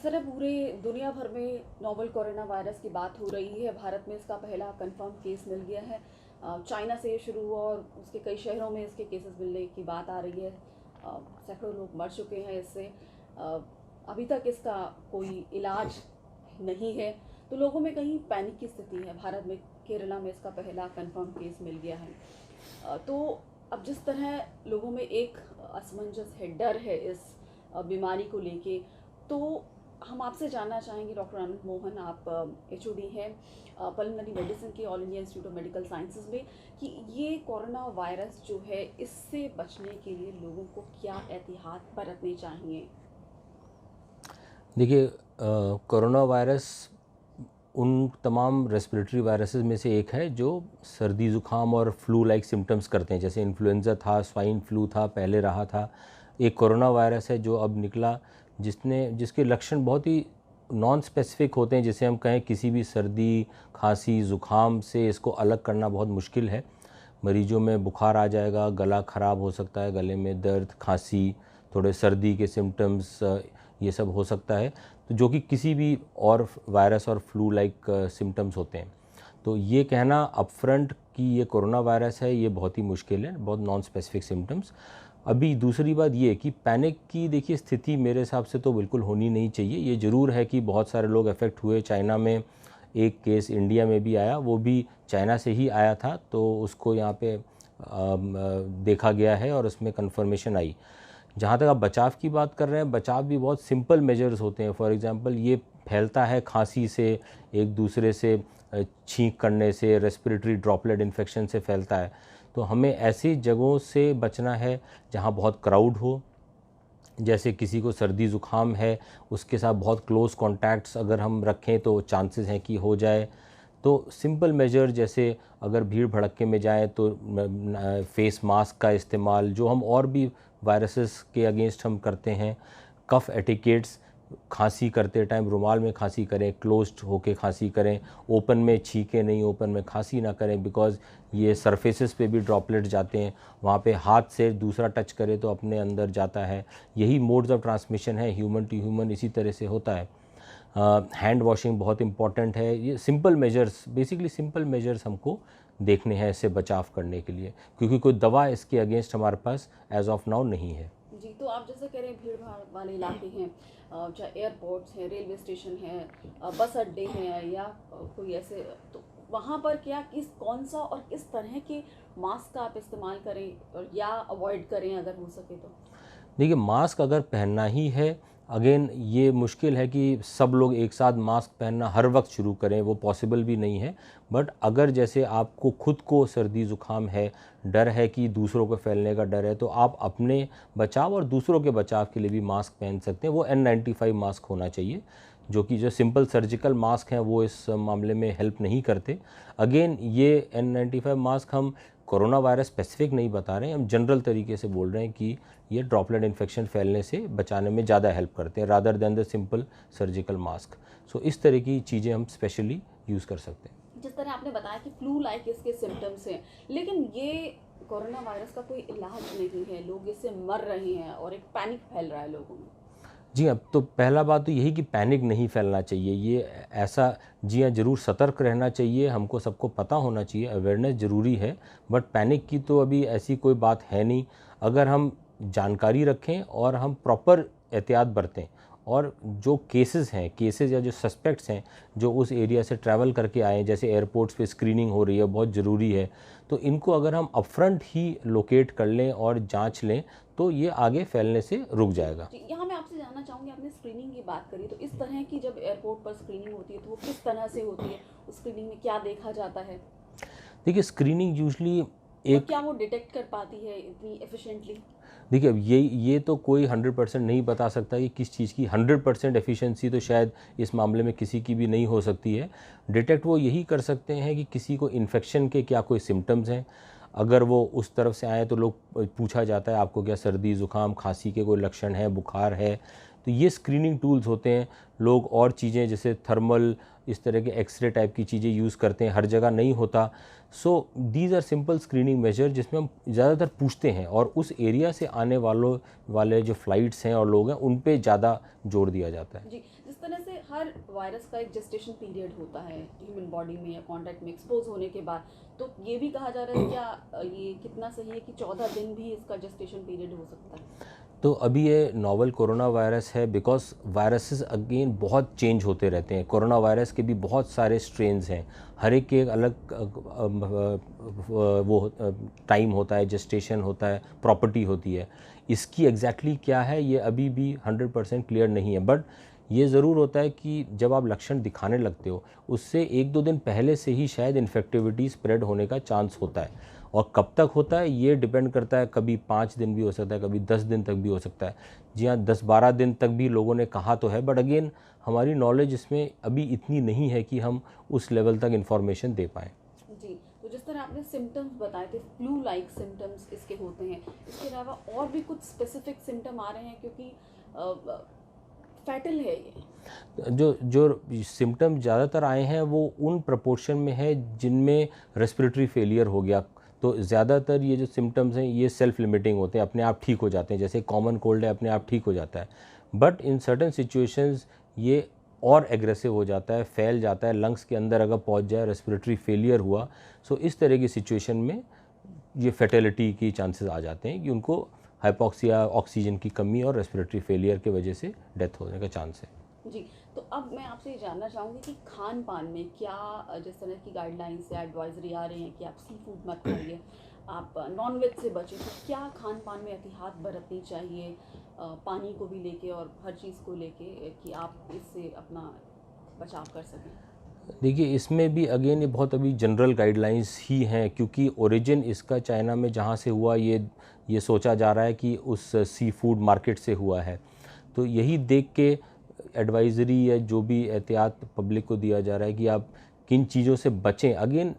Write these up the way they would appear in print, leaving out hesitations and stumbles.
Sir, अब पूरे दुनिया भर में नोवल कोरोना वायरस की बात हो रही है। भारत में इसका पहला कंफर्म केस मिल गया है। चाइना से ये शुरू हुआ और उसके कई शहरों में इसके केसेस मिलने की बात आ रही है। सैकड़ों लोग मर चुके हैं इससे। अ, अभी तक इसका कोई इलाज नहीं है, तो लोगों में कहीं पैनिक की स्थिति है। भारत में केरला में इसका पहला कंफर्म केस मिल गया है। तो अब जिस तरह लोगों में एक असमंजस है, डर है इस बीमारी को लेके, तो हम आपसे जानना चाहेंगे डॉक्टर अनंत मोहन, आप एचओडी हैं पल्मोनरी मेडिसिन के all India institute of medical sciences में, कि ये कोरोना वायरस जो है इससे बचने के लिए लोगों को क्या एहतियात बरतनी चाहिए? देखिए, कोरोना वायरस उन तमाम रेस्पिरेटरी वायरसेस में से एक है जो सर्दी ज़ुकाम और फ्लू लाइक सिम्टम्स करते हैं। जैसे इन्फ्लुएंज़ा था, स्वाइन फ्लू था, पहले रहा था। एक कोरोना वायरस है जो अब निकला, जिसके लक्षण बहुत ही नॉन स्पेसिफिक होते हैं। जैसे हम कहें किसी भी सर्दी, खांसी, ज़ुकाम से इसको अलग करना बहुत मुश्किल है। मरीजों में बुखार आ जाएगा, गला ख़राब हो सकता है, गले में दर्द, खांसी, थोड़े सर्दी के सिम्टम्स, ये सब हो सकता है, तो जो कि किसी भी और वायरस और फ्लू लाइक सिम्टम्स होते हैं। तो ये कहना अपफ्रंट कि ये कोरोना वायरस है, ये बहुत ही मुश्किल है, बहुत नॉन स्पेसिफिक सिम्टम्स। अभी दूसरी बात ये कि पैनिक की देखिए स्थिति मेरे हिसाब से तो बिल्कुल होनी नहीं चाहिए। ये ज़रूर है कि बहुत सारे लोग अफेक्ट हुए। चाइना में एक केस इंडिया में भी आया, वो भी चाइना से ही आया था, तो उसको यहाँ पे देखा गया है और उसमें कन्फर्मेशन आई। जहाँ तक आप बचाव की बात कर रहे हैं, बचाव भी बहुत सिंपल मेजर्स होते हैं। फॉर एग्जांपल, ये फैलता है खांसी से, एक दूसरे से छींक करने से, रेस्पिरेटरी ड्रॉपलेट इन्फेक्शन से फैलता है। तो हमें ऐसी जगहों से बचना है जहाँ बहुत क्राउड हो। जैसे किसी को सर्दी ज़ुकाम है, उसके साथ बहुत क्लोज कॉन्टैक्ट्स अगर हम रखें तो चांसेस हैं कि हो जाए। तो सिंपल मेजर, जैसे अगर भीड़ भड़क्के में जाएँ तो फेस मास्क का इस्तेमाल, जो हम और भी वायरसेस के अगेंस्ट हम करते हैं। कफ एटिकेट्स, खांसी करते टाइम रुमाल में खांसी करें, क्लोज्ड होके खांसी करें, ओपन में छींकें नहीं, ओपन में खांसी ना करें, बिकॉज़ ये सरफेसेस पे भी ड्रॉपलेट जाते हैं। वहाँ पे हाथ से दूसरा टच करे तो अपने अंदर जाता है। यही मोड्स ऑफ ट्रांसमिशन है, ह्यूमन टू ह्यूमन इसी तरह से होता है। हैंड वॉशिंग बहुत इंपॉर्टेंट है। ये simple measures, basically simple measures हमको देखने हैं इससे बचाव करने के लिए, क्योंकि कोई दवा इसके अगेंस्ट हमारे पास एज ऑफ नाउ नहीं है। जी, तो आप जैसे कह रहे हैं भीड़ भाड़ वाले इलाके हैं, चाहे एयरपोर्ट्स हैं, रेलवे स्टेशन है, बस अड्डे हैं, या कोई ऐसे, तो वहाँ पर क्या कौन सा और किस तरह के मास्क का आप इस्तेमाल करें और या अवॉइड करें अगर हो सके तो? देखिए, मास्क अगर पहनना ही है, अगेन ये मुश्किल है कि सब लोग एक साथ मास्क पहनना हर वक्त शुरू करें, वो पॉसिबल भी नहीं है। बट अगर जैसे आपको खुद को सर्दी ज़ुकाम है, डर है कि दूसरों को फैलने का डर है, तो आप अपने बचाव और दूसरों के बचाव के लिए भी मास्क पहन सकते हैं। वो N95 मास्क होना चाहिए, जो सिंपल सर्जिकल मास्क हैं वो इस मामले में हेल्प नहीं करते। अगेन ये N95 मास्क हम कोरोना वायरस स्पेसिफिक नहीं बता रहे हैं, हम जनरल तरीके से बोल रहे हैं कि ये ड्रॉपलेट इन्फेक्शन फैलने से बचाने में ज़्यादा हेल्प करते हैं rather than the simple surgical mask. So इस तरह की चीज़ें हम स्पेशली यूज़ कर सकते हैं। जिस तरह आपने बताया कि फ्लू लाइक इसके सिम्टम्स हैं, लेकिन ये कोरोना वायरस का कोई इलाज नहीं है, लोग इससे मर रहे हैं और एक पैनिक फैल रहा है लोगों में। जी हाँ, तो पहला बात तो यही कि पैनिक नहीं फैलना चाहिए। ये ऐसा, जी हाँ, ज़रूर सतर्क रहना चाहिए, हमको सबको पता होना चाहिए, अवेयरनेस ज़रूरी है। बट पैनिक की तो अभी ऐसी कोई बात है नहीं। अगर हम जानकारी रखें और हम प्रॉपर एहतियात बरतें, और जो केसेस या जो सस्पेक्ट्स हैं जो उस एरिया से ट्रैवल करके आए हैं, जैसे एयरपोर्ट्स पे स्क्रीनिंग हो रही है, बहुत ज़रूरी है, तो इनको अगर हम अपफ्रंट ही लोकेट कर लें और जांच लें तो ये आगे फैलने से रुक जाएगा। जी, यहाँ मैं आपसे जानना चाहूँगी, आपने स्क्रीनिंग की बात करी, तो इस तरह की जब एयरपोर्ट पर स्क्रीनिंग होती है तो वो किस तरह से होती है? उस स्क्रीनिंग में क्या देखा जाता है देखिए, स्क्रीनिंग यूजली और एक, क्या वो डिटेक्ट कर पाती है इतनी एफिशिएंटली? देखिए, अब ये तो कोई 100% नहीं बता सकता कि किस चीज़ की 100% एफिशिएंसी, तो शायद इस मामले में किसी की भी नहीं हो सकती है। डिटेक्ट वो यही कर सकते हैं कि किसी को इन्फेक्शन के क्या कोई सिम्टम्स हैं। अगर वो उस तरफ से आए तो लोग पूछा जाता है आपको क्या सर्दी ज़ुकाम खांसी के कोई लक्षण है, बुखार है, तो ये स्क्रीनिंग टूल्स होते हैं। लोग और चीज़ें जैसे थर्मल, इस तरह के एक्सरे टाइप की चीज़ें यूज़ करते हैं, हर जगह नहीं होता। So these are simple screening measure जिसमें हम ज़्यादातर पूछते हैं, और उस एरिया से आने वाले जो फ़्लाइट्स हैं और लोग हैं उन पे ज़्यादा जोर दिया जाता है। जी, जिस तरह से हर वायरस का एक जेस्टेशन पीरियड होता है ह्यूमन बॉडी में या कांटेक्ट में एक्सपोज होने के बाद, तो ये भी कहा जा रहा है क्या ये कितना सही है कि 14 दिन भी इसका जेस्टेशन पीरियड हो सकता है? तो अभी ये नोवेल कोरोना वायरस है बिकॉज वायरसेस अगेन बहुत चेंज होते रहते हैं। कोरोना वायरस के भी बहुत सारे स्ट्रेन्स हैं, हर एक के एक अलग वो टाइम होता है, जेस्टेशन होता है, प्रॉपर्टी होती है। इसकी एग्जैक्टली क्या है ये अभी भी 100% क्लियर नहीं है, बट ये ज़रूर होता है कि जब आप लक्षण दिखाने लगते हो उससे 1-2 दिन पहले से ही शायद इन्फेक्टिविटी स्प्रेड होने का चांस होता है। और कब तक होता है ये डिपेंड करता है, कभी 5 दिन भी हो सकता है, कभी 10 दिन तक भी हो सकता है। जी हाँ, 10-12 दिन तक भी लोगों ने कहा तो है, बट अगेन हमारी नॉलेज इसमें अभी इतनी नहीं है कि हम उस लेवल तक इन्फॉर्मेशन दे पाएँ। जी, तो जिस तरह आपने सिम्टम्स बताए थे, फ्लू लाइक सिम्टम्स इसके होते हैं, इसके अलावा और भी कुछ स्पेसिफिक सिम्टम आ रहे हैं क्योंकि फैटल है ये? जो सिम्टम ज़्यादातर आए हैं वो उन प्रपोर्शन में है जिनमें रेस्पिरेटरी फेलियर हो गया। तो ज़्यादातर ये जो सिम्टम्स हैं ये सेल्फ लिमिटिंग होते हैं, अपने आप ठीक हो जाते हैं, जैसे कॉमन कोल्ड है अपने आप ठीक हो जाता है। बट इन सर्टेन सिचुएशंस ये और एग्रेसिव हो जाता है, फैल जाता है, लंग्स के अंदर अगर पहुंच जाए, रेस्पिरेटरी फेलियर हुआ, सो इस तरह की सिचुएशन में ये फैटेलिटी की चांसेस आ जाते हैं कि उनको हाइपोक्सिया, ऑक्सीजन की कमी और रेस्पिरेटरी फेलियर की वजह से डेथ होने का चांस है। जी, तो अब मैं आपसे ये जानना चाहूँगी कि खान पान में क्या जिस तरह की गाइडलाइंस या एडवाइजरी आ रही हैं कि आप सी फूड मत खाइए, आप नॉन वेज से बचें, तो क्या खान पान में एहतियात बरतनी चाहिए पानी को भी लेके और हर चीज़ को लेके कि आप इससे अपना बचाव कर सकें? देखिए, इसमें भी अगेन ये बहुत अभी जनरल गाइडलाइंस ही हैं, क्योंकि ओरिजिन इसका चाइना में जहाँ से हुआ ये सोचा जा रहा है कि उस सी फूड मार्केट से हुआ है। तो यही देख के एडवाइज़री या जो भी एहतियात पब्लिक को दिया जा रहा है कि आप किन चीज़ों से बचें। अगेन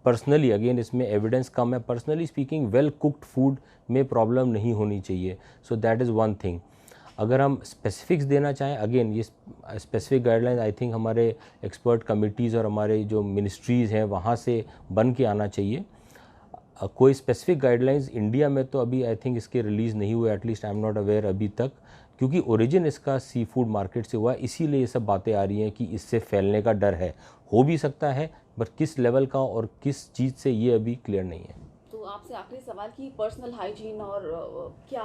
पर्सनली अगेन इसमें एविडेंस कम है, personally speaking well cooked food में प्रॉब्लम नहीं होनी चाहिए। So that is one thing. अगर हम स्पेसिफिक्स देना चाहें, अगेन ये स्पेसिफिक गाइडलाइंस आई थिंक हमारे एक्सपर्ट कमिटीज़ और हमारे जो मिनिस्ट्रीज़ हैं वहाँ से बन के आना चाहिए। कोई स्पेसिफिक गाइडलाइंस इंडिया में तो अभी आई थिंक इसके रिलीज़ नहीं हुए, at least I am not aware अभी तक, क्योंकि ओरिजिन इसका सी फूड मार्केट से हुआ है, इसीलिए ये सब बातें आ रही हैं कि इससे फैलने का डर है। हो भी सकता है, बट किस लेवल का और किस चीज़ से ये अभी क्लियर नहीं है। तो आपसे आखिरी सवाल कि पर्सनल हाइजीन और क्या,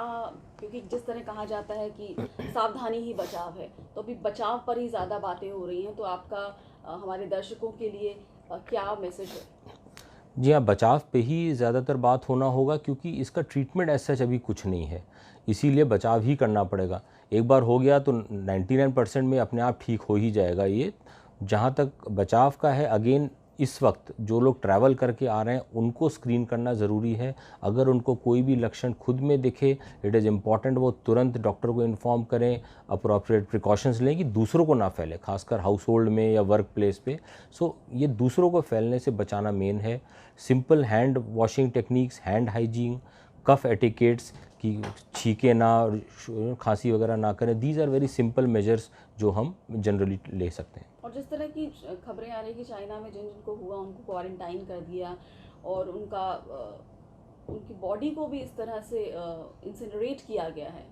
क्योंकि जिस तरह कहा जाता है कि सावधानी ही बचाव है, तो अभी बचाव पर ही ज़्यादा बातें हो रही हैं, तो आपका हमारे दर्शकों के लिए क्या मैसेज है? जी हाँ, बचाव पे ही ज़्यादातर बात होना होगा, क्योंकि इसका ट्रीटमेंट ऐसा अभी कुछ नहीं है, इसीलिए बचाव ही करना पड़ेगा। एक बार हो गया तो 99% में अपने आप ठीक हो ही जाएगा ये। जहाँ तक बचाव का है, अगेन इस वक्त जो लोग ट्रैवल करके आ रहे हैं उनको स्क्रीन करना ज़रूरी है। अगर उनको कोई भी लक्षण खुद में दिखे, इट इज़ इम्पॉर्टेंट वो तुरंत डॉक्टर को इन्फॉर्म करें, अप्रोप्रिएट प्रिकॉशंस लें कि दूसरों को ना फैले, खासकर हाउस होल्ड में या वर्क प्लेस पे। सो ये दूसरों को फैलने से बचाना मेन है। Simple hand washing techniques, hand hygiene, cough etiquettes कि छींके ना, खांसी वगैरह ना करें, these are very simple measures जो हम जनरली ले सकते हैं। और जिस तरह की खबरें आ रही कि चाइना में जिन जिनको हुआ उनको क्वारंटाइन कर दिया और उनकी बॉडी को भी इस तरह से इंसिनरेट किया गया है,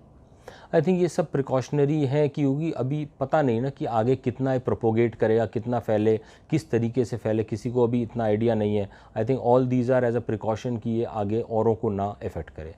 आई थिंक ये सब प्रिकॉशनरी है, क्योंकि अभी पता नहीं ना कि आगे कितना प्रोपोगेट करेगा, कितना फैले, किस तरीके से फैले, किसी को अभी इतना आइडिया नहीं है। I think all these are as a precaution कि ये आगे औरों को ना इफ़ेक्ट करे।